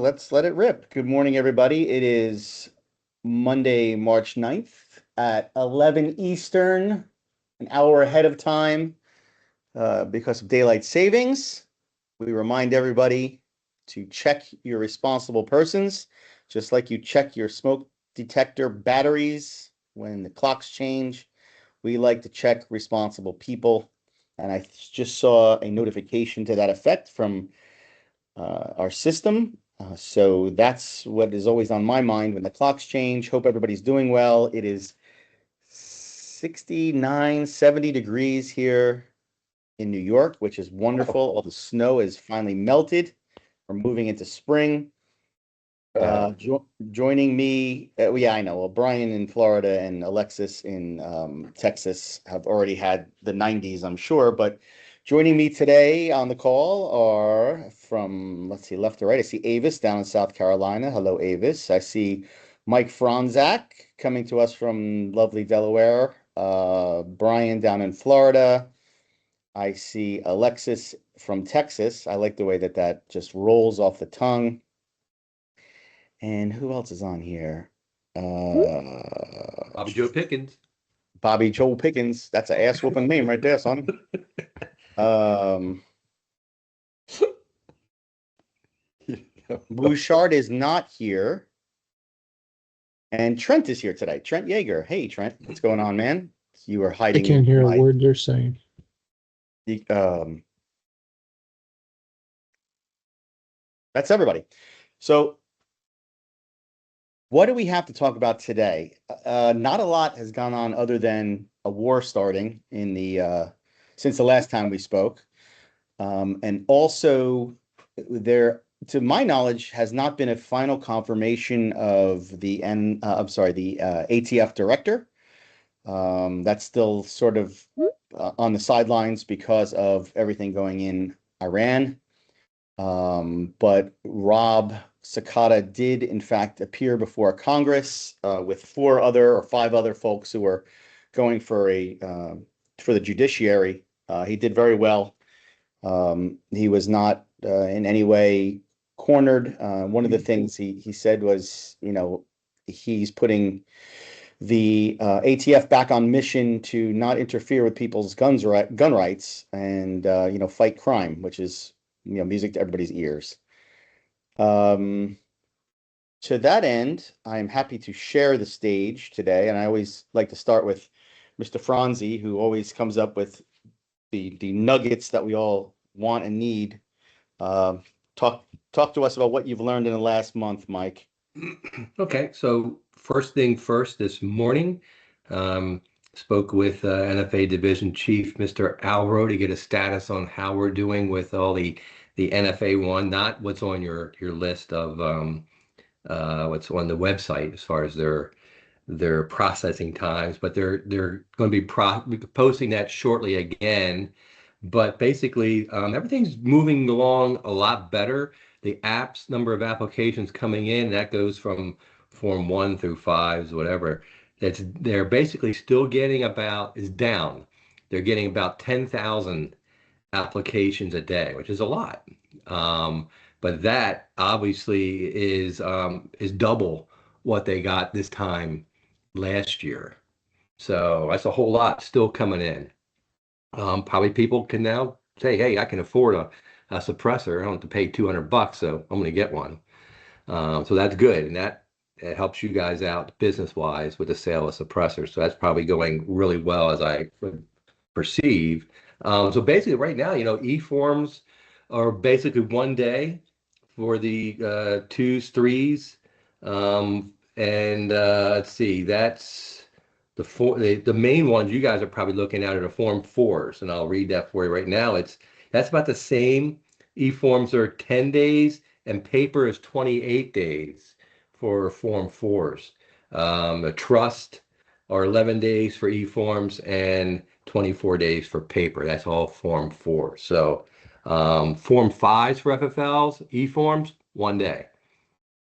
let's let it rip. Good morning, everybody. It is Monday, March 9th at 11 Eastern, an hour ahead of time because of daylight savings. We remind everybody to check your responsible persons, just like you check your smoke detector batteries when the clocks change. We like to check responsible people. And I just saw a notification to that effect from our system. So that's what is always on my mind when the clocks change. Hope everybody's doing well. It is 69, 70 degrees here in New York, which is wonderful. All the snow is finally melted. We're moving into spring. Joining me, yeah, I know. Well, Bryan in Florida and Alexis in Texas have already had the 90s, I'm sure. But joining me today on the call are from, let's see, left to right. I see Avis down in South Carolina. Hello, Avis. I see Mike Fronczak coming to us from lovely Delaware. Bryan down in Florida. I see Alexis from Texas. I like the way that just rolls off the tongue. And who else is on here? Bobby Joe Pickens. Bobby Joe Pickens. That's an ass whooping name right there, son. Bouchard is not here. And Trent is here today. Trent Yager. Hey, Trent. What's going on, man? You were hiding. I can't hear a word you're saying. That's everybody. So what do we have to talk about today? Not a lot has gone on other than a war starting in the since the last time we spoke. And also there, to my knowledge, has not been a final confirmation of the ATF director. That's still sort of on the sidelines because of everything going in Iran. But Rob Sakata did, in fact, appear before Congress with 5 other folks who were going for the judiciary. He did very well. He was not in any way cornered. One of the things he said was, he's putting the ATF back on mission to not interfere with people's gun rights and fight crime, which is music to everybody's ears. To that end, I'm happy to share the stage today, and I always like to start with Mr. Franzi, who always comes up with the nuggets that we all want and need. Talk to us about what you've learned in the last month, Mike. Okay, so first thing first, this morning, spoke with NFA Division Chief Mr. Alvaro to get a status on how we're doing with all the NFA one, not what's on your list of what's on the website as far as their processing times, but they're going to be posting that shortly again. But basically, everything's moving along a lot better. The apps number of applications coming in, that goes from Form 1 through 5s, whatever. They're basically still getting is down. They're getting about 10,000 applications a day, which is a lot. But that obviously is double what they got this time last year. So that's a whole lot still coming in. Probably people can now say, hey, I can afford a suppressor. I don't have to pay $200, so I'm going to get one. So that's good. And that helps you guys out business-wise with the sale of suppressors. So that's probably going really well as I perceive. So basically right now, eForms are basically 1 day for the 2s, 3s. And let's see, that's the main ones you guys are probably looking at are the Form 4s, and I'll read that for you right now. That's about the same. eForms are 10 days, and paper is 28 days for Form 4s. A trust are 11 days for eForms and 24 days for paper. That's all Form 4. So Form 5s for FFLs, eForms, 1 day.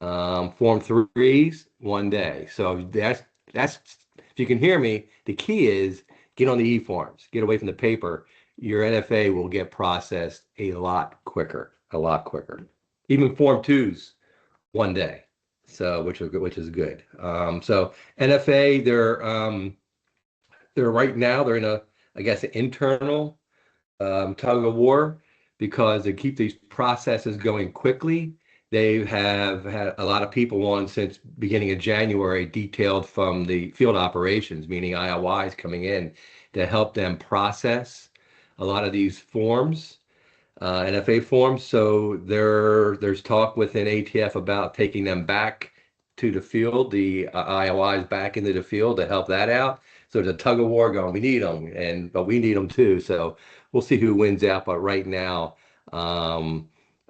Form 3s, 1 day. So that's if you can hear me, the key is get on the eForms, get away from the paper. Your NFA will get processed a lot quicker. Even Form 2s one day. So which is good. So NFA, they're right now they're in a, I guess, an internal tug of war because to keep these processes going quickly. They have had a lot of people on since beginning of January, detailed from the field operations, meaning IOIs coming in to help them process a lot of these forms, NFA forms. So there's talk within ATF about taking them back to the field, the IOIs back into the field to help that out. So there's a tug of war going. We need them, but we need them too. So we'll see who wins out. But right now,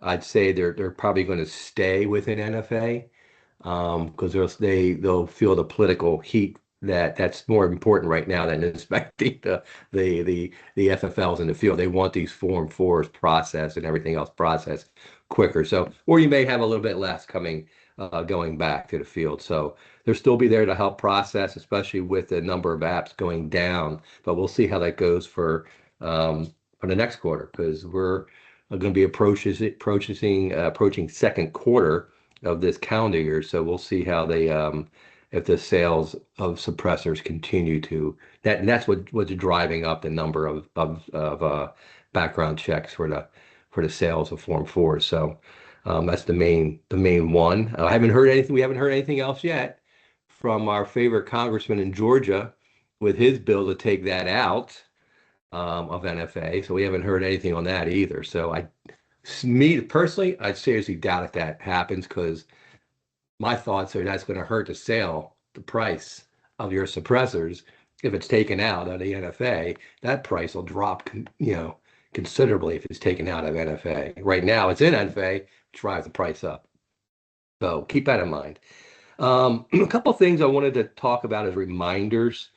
I'd say they're probably going to stay within NFA because they'll feel the political heat that's more important right now than inspecting the FFLs in the field. They want these Form 4s processed and everything else processed quicker. So, or you may have a little bit less coming going back to the field. So they'll still be there to help process, especially with the number of apps going down. But we'll see how that goes for the next quarter because we're going to be approaching second quarter of this calendar year. So we'll see how they if the sales of suppressors continue to that, and that's what's driving up the number of background checks for the sales of Form 4. So that's the main one. I haven't heard anything. We haven't heard anything else yet from our favorite congressman in Georgia with his bill to take that out of NFA. So we haven't heard anything on that either. So me personally, I seriously doubt if that happens because my thoughts are that's going to hurt the price of your suppressors. If it's taken out of the NFA, that price will drop, considerably if it's taken out of NFA. Right now, it's in NFA, which drives the price up. So keep that in mind. A couple of things I wanted to talk about as reminders.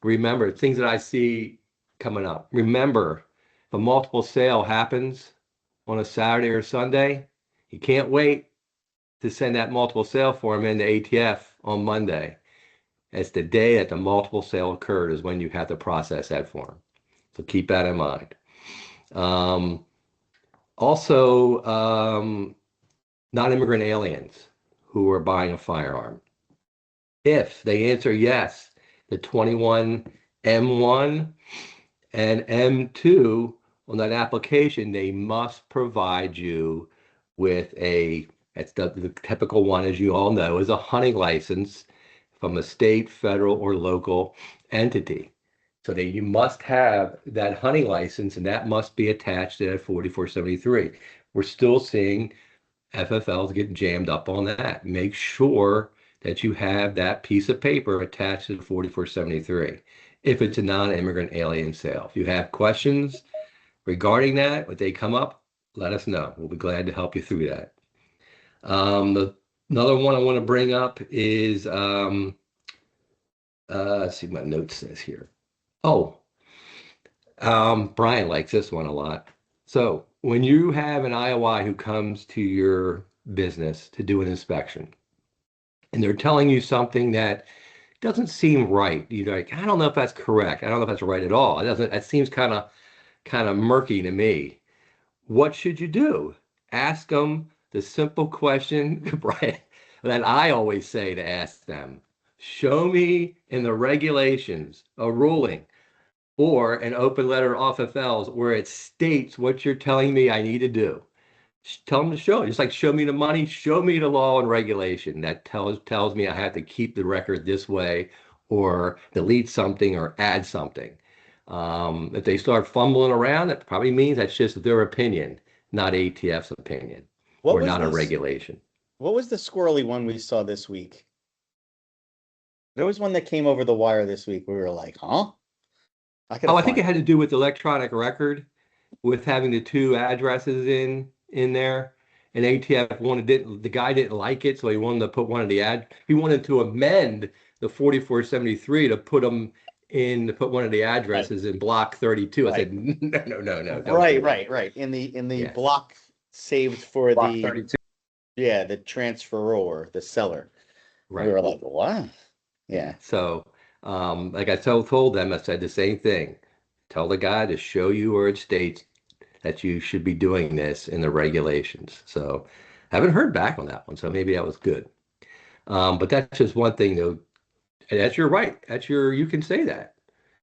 Remember, things that I see coming up. Remember, if a multiple sale happens on a Saturday or Sunday, you can't wait to send that multiple sale form into ATF on Monday. It's the day that the multiple sale occurred is when you have to process that form. So keep that in mind. Also, non-immigrant aliens who are buying a firearm. If they answer yes, the 21 M1 and M2 on that application, they must provide you with that's the typical one, as you all know, is a hunting license from a state, federal, or local entity. So that you must have that hunting license, and that must be attached to that 4473. We're still seeing FFLs get jammed up on that. Make sure that you have that piece of paper attached to the 4473 if it's a non-immigrant alien sale. If you have questions regarding that, when they come up, let us know. We'll be glad to help you through that. Another one I want to bring up is, let's see what my note says here. Bryan likes this one a lot. So when you have an IOI who comes to your business to do an inspection, and they're telling you something that doesn't seem right, you're like, I don't know if that's correct. I don't know if that's right at all. It seems kind of murky to me. What should you do? Ask them the simple question, Bryan, that I always say to ask them. Show me in the regulations a ruling or an open letter off FFLs where it states what you're telling me I need to do. Tell them to show it. Just like show me the money, show me the law and regulation that tells me I have to keep the record this way or delete something or add something. If they start fumbling around, that probably means that's just their opinion, not ATF's opinion, or not a regulation. What was the squirrely one we saw this week? There was one that came over the wire this week. We were like, huh? I think it had to do with electronic record, with having the two addresses in there. And ATF the guy didn't like it, so he wanted to put he wanted to amend the 4473 to put one of the addresses in block 32. I said, no. Right. In the block saved for block the 32. Yeah, the transferor, the seller. Right. We were like, what? Yeah. So, like I told them, I said the same thing. Tell the guy to show you where it states that you should be doing this in the regulations. So, Haven't heard back on that one, so maybe that was good. But that's just one thing, though. And that's your right. You can say that.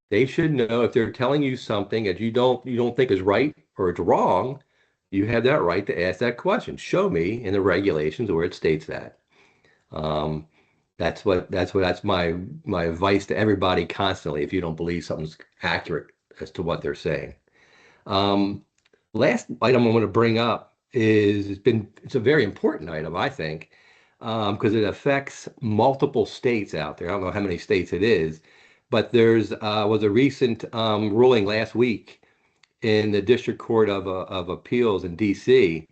They should know if they're telling you something that you don't think is right or it's wrong, you have that right to ask that question. Show me in the regulations where it states that. Um, that's my advice to everybody constantly if you don't believe something's accurate as to what they're saying. Um, Last item I want to bring up is it's a very important item, I think, because it affects multiple states out there. I don't know how many states it is, but there's was a recent ruling last week in the District Court of Appeals in D.C.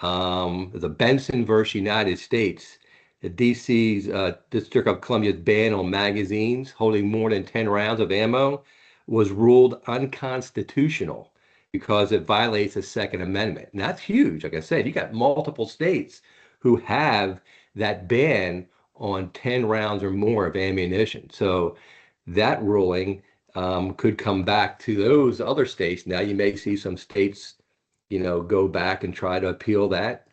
The Benson versus United States. The D.C.'s District of Columbia's ban on magazines holding more than 10 rounds of ammo was ruled unconstitutional because it violates the Second Amendment. And that's huge. Like I said, you got multiple states who have that ban on 10 rounds or more of ammunition. So that ruling could come back to those other states. Now you may see some states, go back and try to appeal that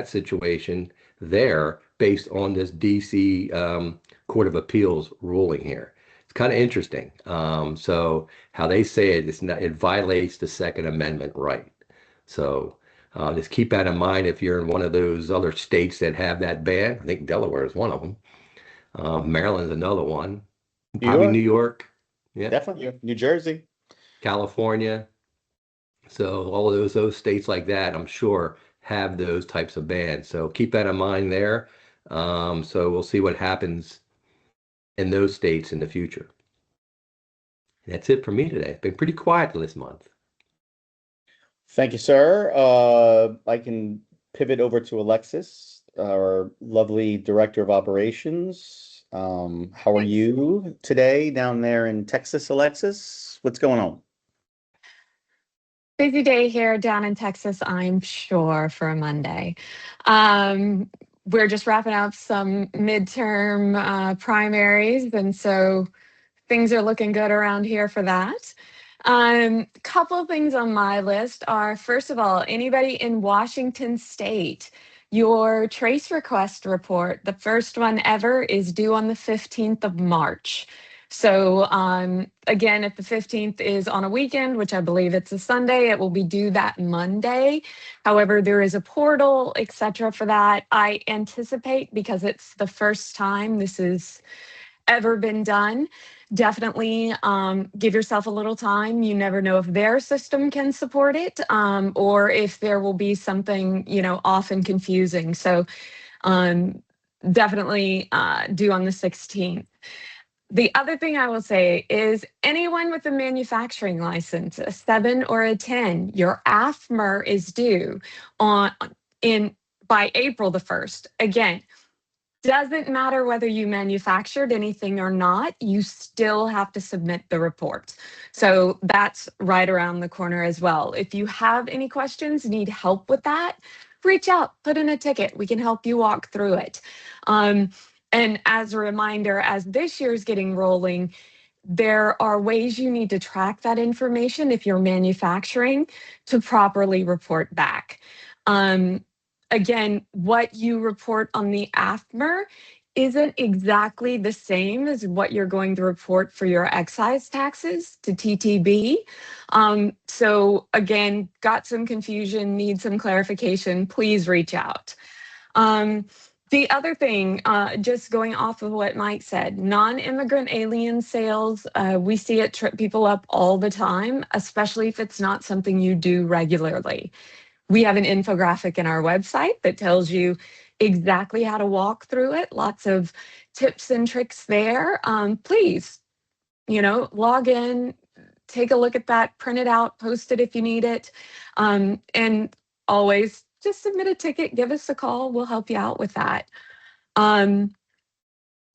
situation there based on this DC Court of Appeals ruling here. It's kind of interesting. So how they say it violates the Second Amendment right. So just keep that in mind if you're in one of those other states that have that ban. I think Delaware is one of them. Maryland's another one. New Probably York, New York. Yeah. definitely. New Jersey. California. So all of those states like that, I'm sure, have those types of bans. So keep that in mind there. So we'll see what happens in those states in the future. That's it for me today. It's been pretty quiet this month. Thank you, sir. I can pivot over to Alexis, our lovely Director of Operations. How are you today down there in Texas, Alexis? What's going on? Busy day here down in Texas, I'm sure, for a Monday. We're just wrapping up some midterm primaries, and so things are looking good around here for that. Couple of things on my list are, first of all, anybody in Washington State, your trace request report, the first one ever, is due on the 15th of March. So again, if the 15th is on a weekend, which I believe it's a Sunday, it will be due that Monday. However, there is a portal, etc. for that. I anticipate, because it's the first time this has ever been done, definitely give yourself a little time. You never know if their system can support it or if there will be something, often confusing. So definitely due on the 16th. The other thing I will say is anyone with a manufacturing license, a 7 or a 10, your AFMER is due by April the 1st. Again, doesn't matter whether you manufactured anything or not, you still have to submit the report. So that's right around the corner as well. If you have any questions, need help with that, reach out, put in a ticket. We can help you walk through it. And as a reminder, as this year's getting rolling, there are ways you need to track that information if you're manufacturing to properly report back. Again, what you report on the AFMER isn't exactly the same as what you're going to report for your excise taxes to TTB. So again, got some confusion, need some clarification, please reach out. The other thing, just going off of what Mike said, non-immigrant alien sales, we see it trip people up all the time, especially if it's not something you do regularly. We have an infographic in our website that tells you exactly how to walk through it. Lots of tips and tricks there. Please, log in, take a look at that, print it out, post it if you need it. And always just submit a ticket, give us a call. We'll help you out with that.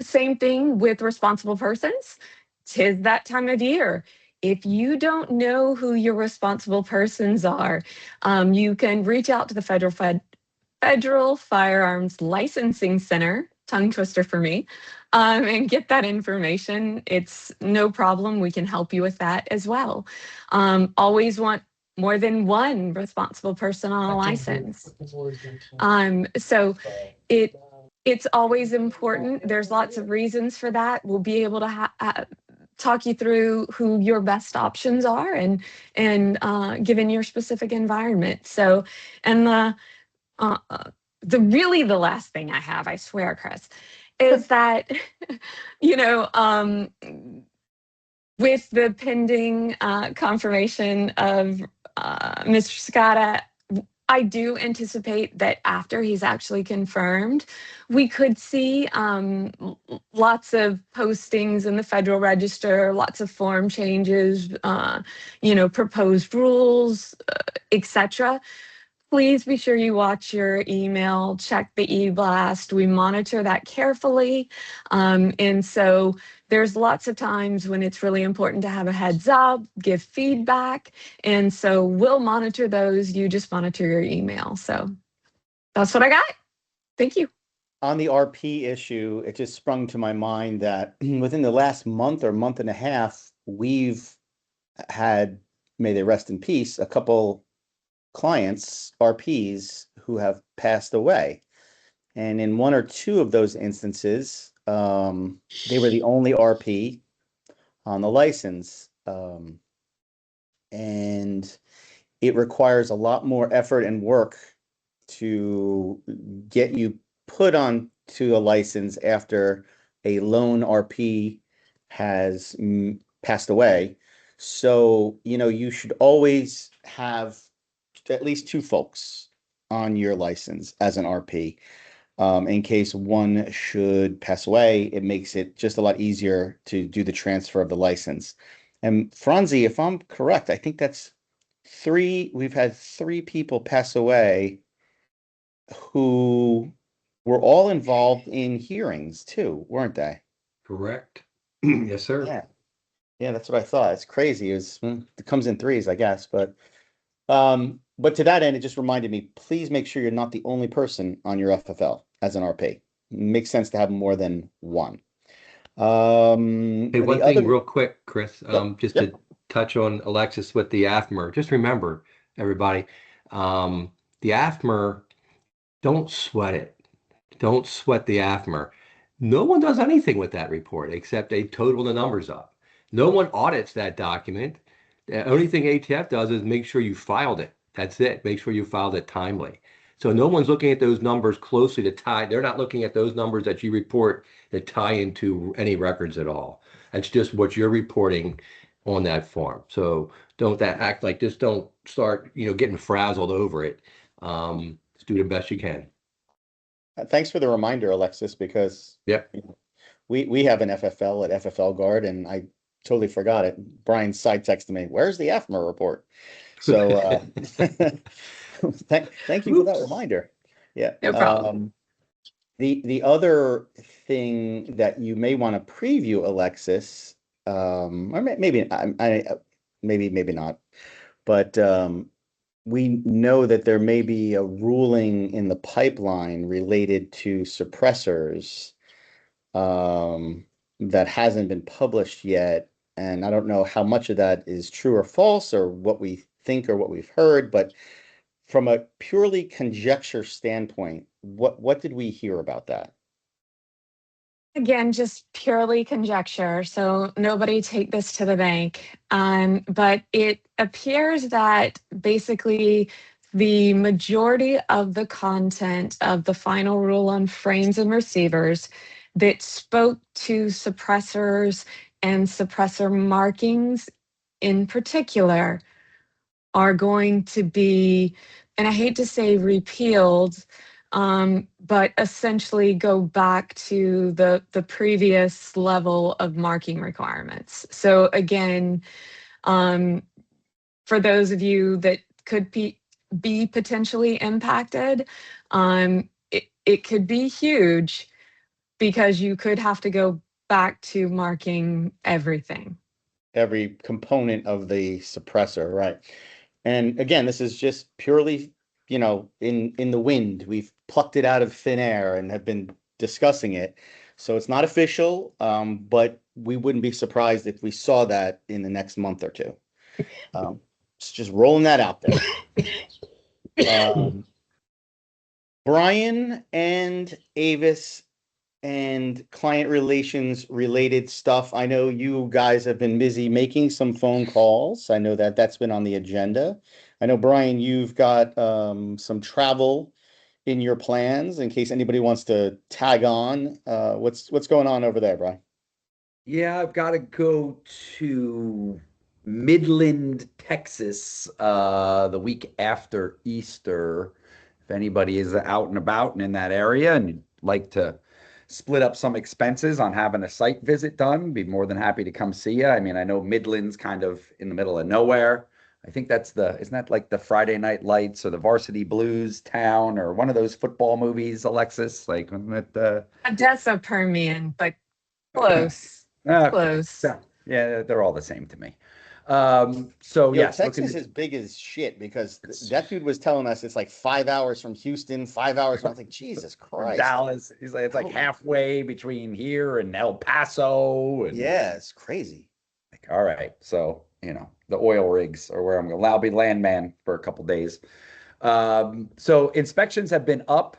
Same thing with responsible persons. 'Tis that time of year. If you don't know who your responsible persons are, you can reach out to the Federal Firearms Licensing Center, tongue twister for me, and get that information. It's no problem. We can help you with that as well. Always want more than one responsible person on a license. So it's always important. There's lots of reasons for that. We'll be able to talk you through who your best options are and given your specific environment. So, and the last thing I have, I swear, Chris, is that, with the pending confirmation of Mr. Scotta, I do anticipate that after he's actually confirmed, we could see lots of postings in the Federal Register, lots of form changes, proposed rules, etc. Please be sure you watch your email, check the e-blast. We monitor that carefully. And so there's lots of times when it's really important to have a heads up, give feedback. And so we'll monitor those. You just monitor your email. So that's what I got. Thank you. On the RP issue, it just sprung to my mind that within the last month or month and a half, we've had, may they rest in peace, a couple clients, RPs, who have passed away. And in one or two of those instances, they were the only RP on the license. And it requires a lot more effort and work to get you put on to a license after a lone RP has passed away. So, you should always have at least two folks on your license as an RP. In case one should pass away, it makes it just a lot easier to do the transfer of the license. And Franzi, if I'm correct, I think that's we've had 3 people pass away who were all involved in hearings too, weren't they? Correct. Yes, sir. Yeah, that's what I thought. It's crazy. It comes in threes, I guess, but to that end, it just reminded me, please make sure you're not the only person on your FFL as an RP. It makes sense to have more than one. Hey, one thing real quick, Chris, just Yep. to touch on Alexis with the AFMER. Just remember, everybody, the AFMER, don't sweat it. Don't sweat the AFMER. No one does anything with that report except they total the numbers up. No one audits that document. The only thing ATF does is make sure you filed it. That's it. Make sure you filed it timely. So no one's looking at those numbers closely to tie. They're not looking at those numbers that you report that tie into any records at all. That's just what you're reporting on that form. So don't act like just don't start, getting frazzled over it. Just do the best you can. Thanks for the reminder, Alexis, because Yep. we have an FFL at FFLGuard, and I totally forgot it. Bryan side texted me, "Where's the AFMER report?" So thank you for that reminder. Yeah. No problem. The other thing that you may want to preview, Alexis, or maybe maybe not, but we know that there may be a ruling in the pipeline related to suppressors that hasn't been published yet. And I don't know how much of that is true or false or what we think or what we've heard, but from a purely conjecture standpoint, what did we hear about that? Again, just purely conjecture, so nobody take this to the bank. But it appears that basically the majority of the content of the final rule on frames and receivers that spoke to suppressors and suppressor markings in particular are going to be, and I hate to say repealed, but essentially go back to the previous level of marking requirements. So again, for those of you that could be potentially impacted, it could be huge because you could have to go back to marking everything. Every component of the suppressor, right? And again, this is just purely, in the wind. We've plucked it out of thin air and have been discussing it. So it's not official, but we wouldn't be surprised if we saw that in the next month or two. Just rolling that out there. Bryan and Avis and client relations related stuff. I know you guys have been busy making some phone calls. I know that that's been on the agenda. I know, Bryan, you've got some travel in your plans in case anybody wants to tag on. What's going on over there, Bryan? Yeah, I've got to go to Midland, Texas, the week after Easter. If anybody is out and about and in that area and you'd like to split up some expenses on having a site visit done, be more than happy to come see you. I mean, I know Midland's kind of in the middle of nowhere. I think isn't that like the Friday Night Lights or the Varsity Blues town or one of those football movies, Alexis? Like, wasn't it Odessa Permian, but close. okay. Close. So, yeah, they're all the same to me. So Yo, yes, Texas is big as shit because that dude was telling us it's like 5 hours from Houston, 5 hours. I was like, Jesus Christ. Dallas. He's like, it's like halfway between here and El Paso. And yeah, it's crazy. like, all right. So, the oil rigs are where I'm going to. I'll be landman for a couple days. So inspections have been up.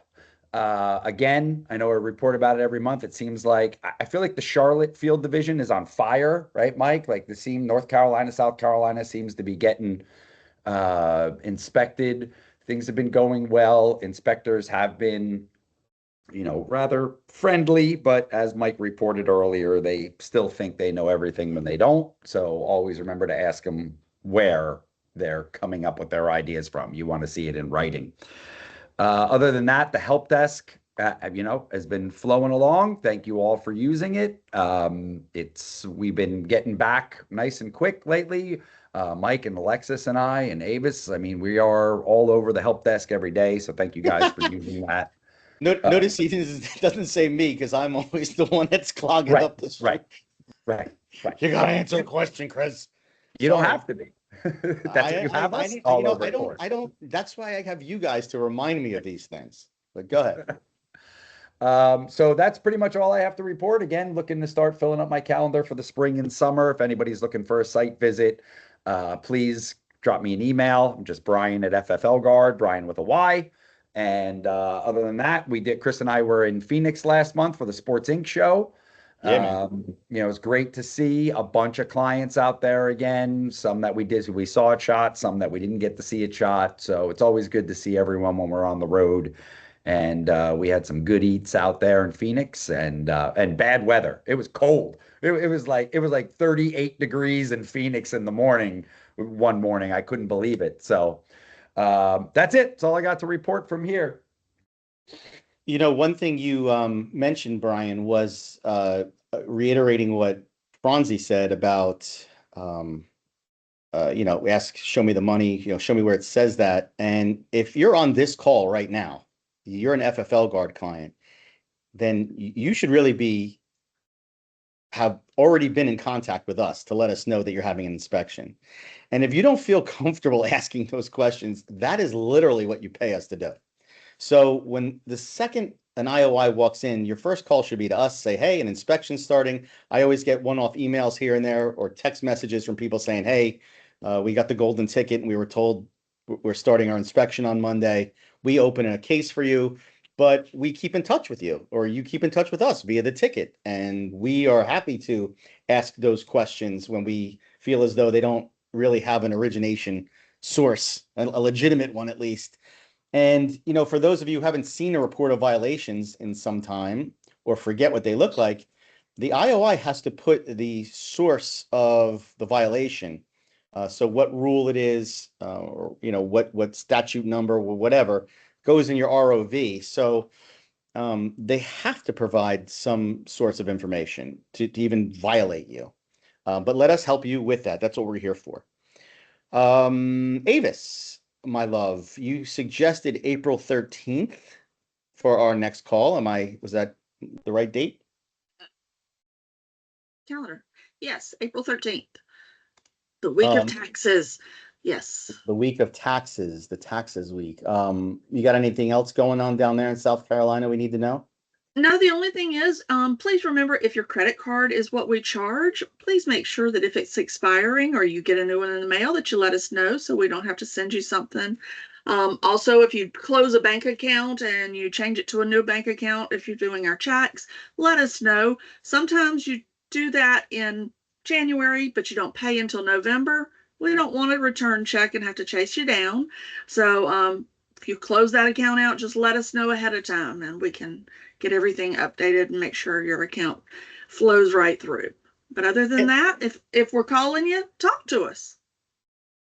Again, I know I report about it every month. It seems like I feel like the Charlotte Field Division is on fire, right, Mike? Like North Carolina, South Carolina seems to be getting inspected. Things have been going well. Inspectors have been, rather friendly, but as Mike reported earlier, they still think they know everything when they don't. So always remember to ask them where they're coming up with their ideas from. You want to see it in writing. Other than that, the help desk, has been flowing along. Thank you all for using it. We've been getting back nice and quick lately. Mike and Alexis and I and Avis. I mean, we are all over the help desk every day. So thank you guys for using that. Notice he doesn't say me because I'm always the one that's clogging up the street. Right. You gotta answer a question, Chris. You don't have to be. That's what you have us all over for. I don't. That's why I have you guys to remind me of these things. But go ahead. So that's pretty much all I have to report. Again, looking to start filling up my calendar for the spring and summer. If anybody's looking for a site visit, please drop me an email. I'm just Bryan at FFLGuard, Bryan with a Y. And other than that, Chris and I were in Phoenix last month for the Sports Inc. show. Yeah, It was great to see a bunch of clients out there again. Some that we saw a shot, some that we didn't get to see a shot. So it's always good to see everyone when we're on the road. And we had some good eats out there in Phoenix and bad weather. It was cold. It was like 38 degrees in Phoenix in the morning. One morning, I couldn't believe it. So that's it. That's all I got to report from here. One thing you mentioned, Bryan, was reiterating what Franzi said about, show me the money, show me where it says that. And if you're on this call right now, you're an FFLGuard client, then you should really have already been in contact with us to let us know that you're having an inspection. And if you don't feel comfortable asking those questions, that is literally what you pay us to do. So when the second an IOI walks in, your first call should be to us, say, hey, an inspection's starting. I always get one-off emails here and there or text messages from people saying, hey, we got the golden ticket and we were told we're starting our inspection on Monday. We open a case for you, but we keep in touch with you or you keep in touch with us via the ticket. And we are happy to ask those questions when we feel as though they don't really have an origination source, a legitimate one at least. And, for those of you who haven't seen a report of violations in some time or forget what they look like, the IOI has to put the source of the violation. So what rule it is, or, what statute number or whatever goes in your ROV. So they have to provide some sorts of information to even violate you. But let us help you with that. That's what we're here for. Avis, my love, you suggested April 13th for our next call. Was that the right date? Calendar. Yes, April 13th. The week of taxes. Yes. The week of taxes, the taxes week. You got anything else going on down there in South Carolina we need to know? No, the only thing is, please remember if your credit card is what we charge, please make sure that if it's expiring or you get a new one in the mail that you let us know so we don't have to send you something. Also, if you close a bank account and you change it to a new bank account, if you're doing our checks, let us know. Sometimes you do that in January, but you don't pay until November. We don't want a return check and have to chase you down. So, if you close that account out, just let us know ahead of time and we can get everything updated and make sure your account flows right through. But other than that, if we're calling you, talk to us.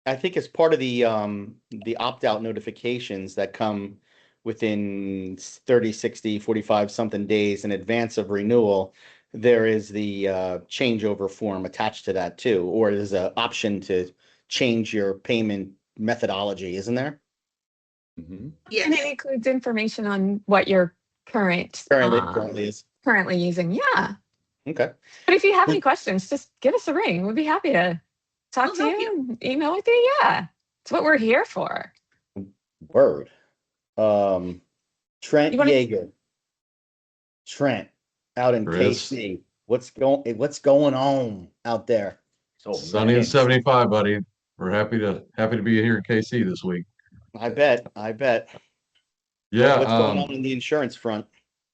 I think as part of the opt-out notifications that come within 30, 60, 45 something days in advance of renewal, there is the changeover form attached to that too, or there's an option to change your payment methodology, isn't there? And it Yes. includes information on what your Currently is. currently using. Yeah. Okay. But if you have any questions, just give us a ring. We'd be happy to talk We'll to help you and email with you. Yeah. It's what we're here for. Word. Trent You wanna- Yager. Trent out in Chris. KC. What's going on out there? So Sunny and 75, buddy. We're happy to be here in KC this week. I bet. Yeah. What's going on the insurance front?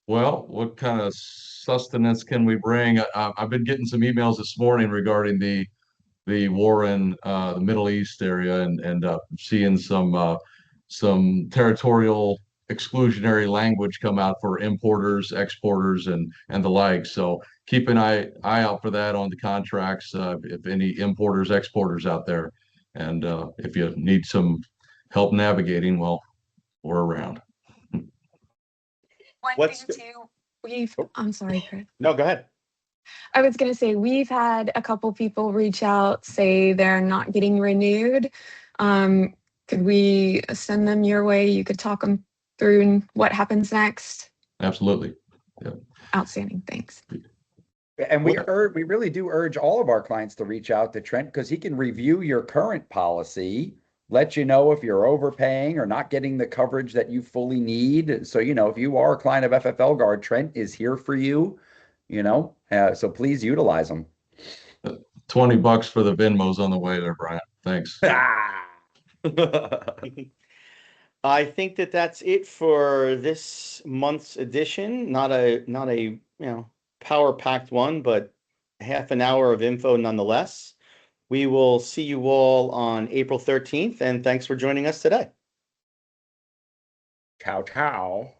Well, what kind of sustenance can we bring? I've been getting some emails this morning regarding the war in the Middle East area and seeing some territorial exclusionary language come out for importers, exporters, and the like. So keep an eye out for that on the contracts. If any importers, exporters out there, and if you need some help navigating, well, we're around. One What's thing too, I'm sorry, Chris. No, go ahead. I was going to say, we've had a couple people reach out, say they're not getting renewed. Could we send them your way? You could talk them through what happens next. Absolutely. Outstanding. Thanks. And we really do urge all of our clients to reach out to Trent because he can review your current policy, let you know if you're overpaying or not getting the coverage that you fully need. So, if you are a client of FFLGuard, Trent is here for you, so please utilize them. $20 for the Venmos on the way there, Brian. Thanks. I think that's it for this month's edition. Not a power-packed one, but half an hour of info nonetheless. We will see you all on April 13th, and thanks for joining us today. Ciao, ciao.